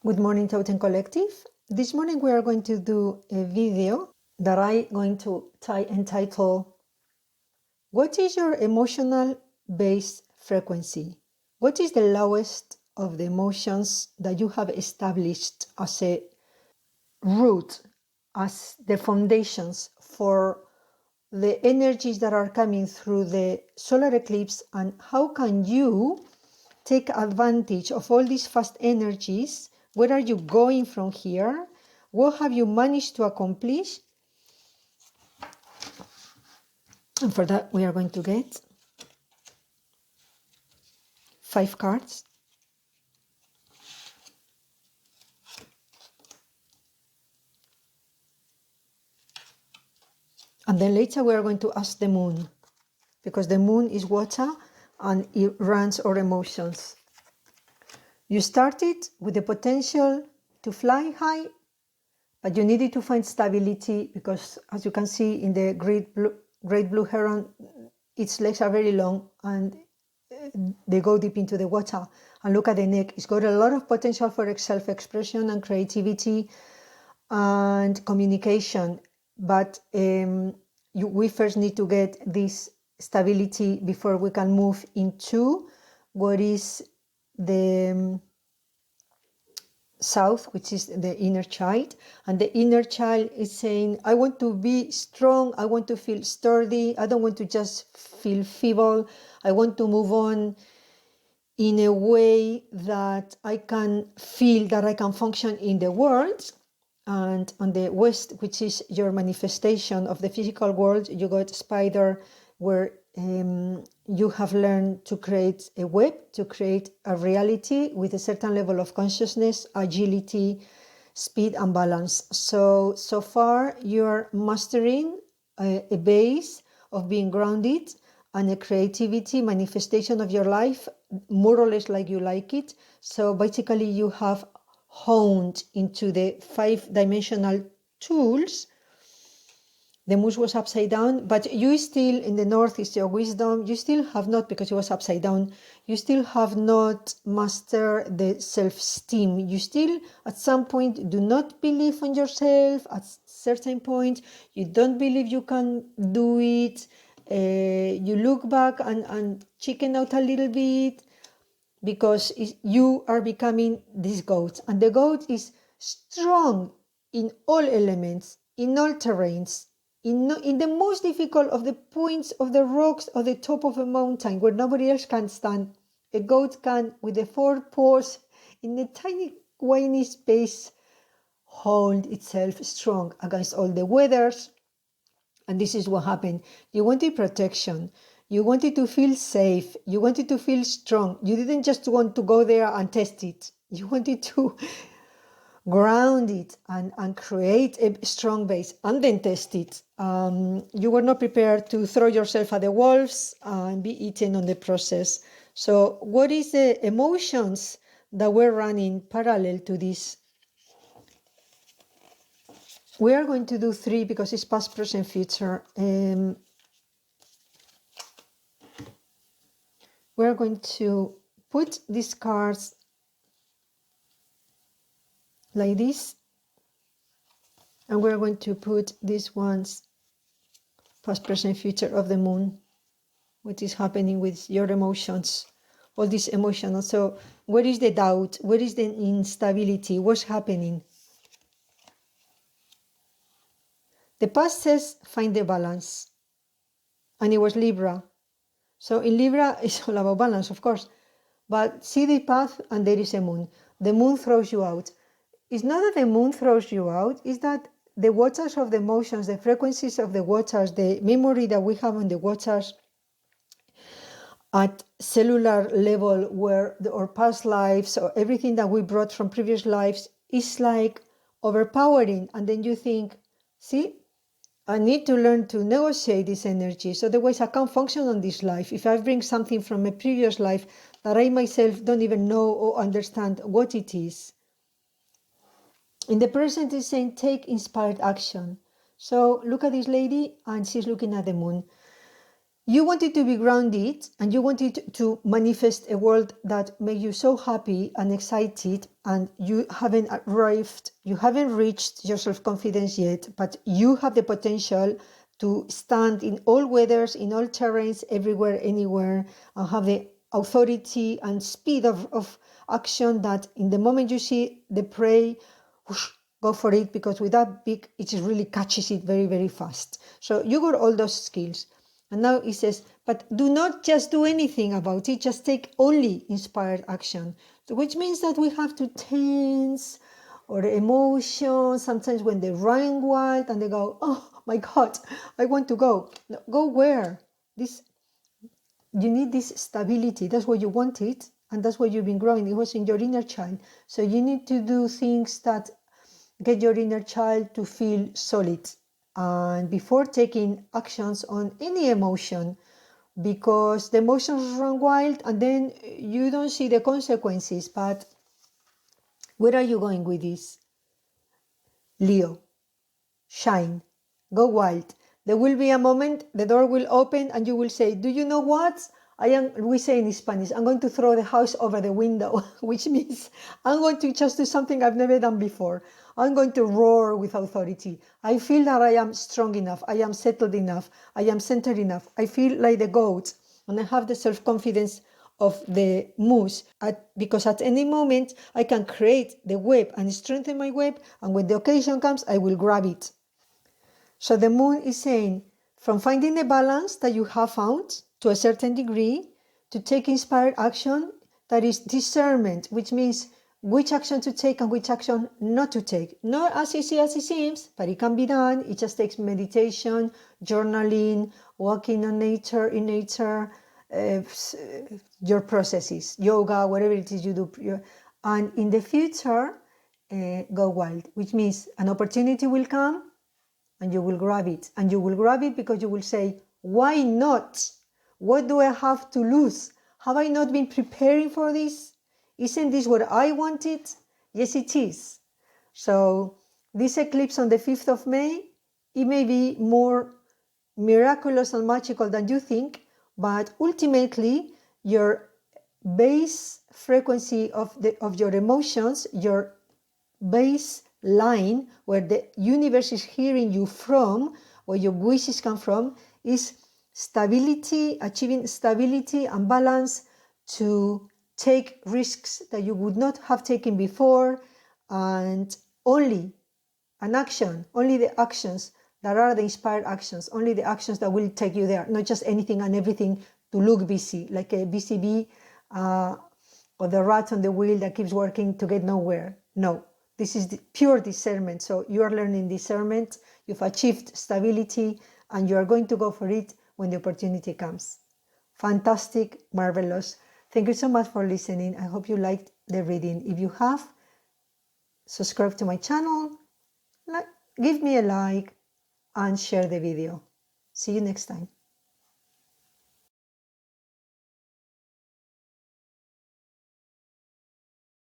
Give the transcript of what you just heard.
Good morning, Totem Collective. This morning we are going to do a video that I'm going to entitle, What is your emotional base frequency? What is the lowest of the emotions that you have established as a root, as the foundations for the energies that are coming through the solar eclipse, and how can you take advantage of all these fast energies? Where are you going from here? What have you managed to accomplish? And for that, we are going to get 5 cards. And then later we are going to ask the moon, because the moon is water and it runs our emotions. You started with the potential to fly high, but you needed to find stability because, as you can see in the great blue heron, its legs are very long and they go deep into the water. And look at the neck. It's got a lot of potential for self-expression and creativity and communication. But we first need to get this stability before we can move into what is the south, which is the inner child. And the inner child is saying, I want to be strong, I want to feel sturdy, I don't want to just feel feeble, I want to move on in a way that I can feel that I can function in the world. And on the west, which is your manifestation of the physical world, you got spider, where you have learned to create a web, to create a reality with a certain level of consciousness, agility, speed, and balance. So far you're mastering a base of being grounded and a creativity manifestation of your life, more or less like you like it. So basically you have honed into the 5-dimensional tools. The moon was upside down, but you still, in the north is your wisdom, you still have not, because it was upside down, you still have not mastered the self-esteem. You still, at some point, do not believe in yourself. At certain point, you don't believe you can do it. You look back and chicken out a little bit, because you are becoming this goat. And the goat is strong in all elements, in all terrains, in the most difficult of the points of the rocks or the top of a mountain where nobody else can stand. A goat can, with the 4 paws in a tiny whiny space, hold itself strong against all the weathers. And this is what happened. You wanted protection. You wanted to feel safe. You wanted to feel strong. You didn't just want to go there and test it. You wanted to ground it and create a strong base and then test it. You were not prepared to throw yourself at the wolves and be eaten on the process. So what is the emotions that were running parallel to this? We are going to do 3 because it's past, present, future. We're going to put these cards like this, and we're going to put these ones, past, present, future of the moon, what is happening with your emotions, all these emotions. So where is the doubt? Where is the instability? What's happening? The past says find the balance, and it was Libra. So in Libra, it's all about balance, of course, but see the path and there is a moon. The moon throws you out. It's not that the moon throws you out, it's that the waters of the emotions, the frequencies of the waters, the memory that we have on the waters at cellular level, where our past lives or everything that we brought from previous lives is like overpowering. And then you think, see, I need to learn to negotiate this energy, so otherwise I can't function on this life. If I bring something from a previous life that I myself don't even know or understand what it is. In the present, is saying take inspired action. So look at this lady and she's looking at the moon. you wanted to be grounded and you wanted to manifest a world that makes you so happy and excited, and you haven't arrived, you haven't reached your self-confidence yet, but you have the potential to stand in all weathers, in all terrains, everywhere, anywhere, and have the authority and speed of action that in the moment you see the prey, whoosh, go for it, because with that beak, it just really catches it very, very fast. So you got all those skills. And now it says, but do not just do anything about it, just take only inspired action. So which means that we have to tense or emotions, sometimes when they're running wild and they go, oh my God, I want to go. No, go where? You need this stability. That's what you wanted, and that's what you've been growing. It was in your inner child. So you need to do things that get your inner child to feel solid. And before taking actions on any emotion, because the emotions run wild and then you don't see the consequences. But where are you going with this? Leo, shine, go wild. There will be a moment, the door will open and you will say, do you know what? We say in Spanish, I'm going to throw the house over the window, which means I'm going to just do something I've never done before. I'm going to roar with authority. I feel that I am strong enough. I am settled enough. I am centered enough. I feel like the goat, and I have the self-confidence of the moose, because at any moment I can create the web and strengthen my web, and when the occasion comes, I will grab it. So the moon is saying, from finding a balance that you have found to a certain degree, to take inspired action, that is discernment, which means which action to take and which action not to take. Not as easy as it seems, but it can be done. It just takes meditation, journaling, walking in nature, your processes, yoga, whatever it is you do. And in the future, go wild, which means an opportunity will come, and you will grab it. And you will grab it because you will say, why not? What do I have to lose? Have I not been preparing for this? Isn't this what I wanted? Yes, it is. So this eclipse on the 5th of May, it may be more miraculous and magical than you think, but ultimately your base frequency of your emotions, your base line where the universe is hearing you from, where your wishes come from, is stability, achieving stability and balance to take risks that you would not have taken before, and only an action, only the actions that are the inspired actions, only the actions that will take you there, not just anything and everything to look busy, like a busy bee or the rat on the wheel that keeps working to get nowhere. No. This is the pure discernment. So you are learning discernment, you've achieved stability, and you are going to go for it when the opportunity comes. Fantastic, marvelous. Thank you so much for listening. I hope you liked the reading. If you have, subscribe to my channel, give me a like, and share the video. See you next time.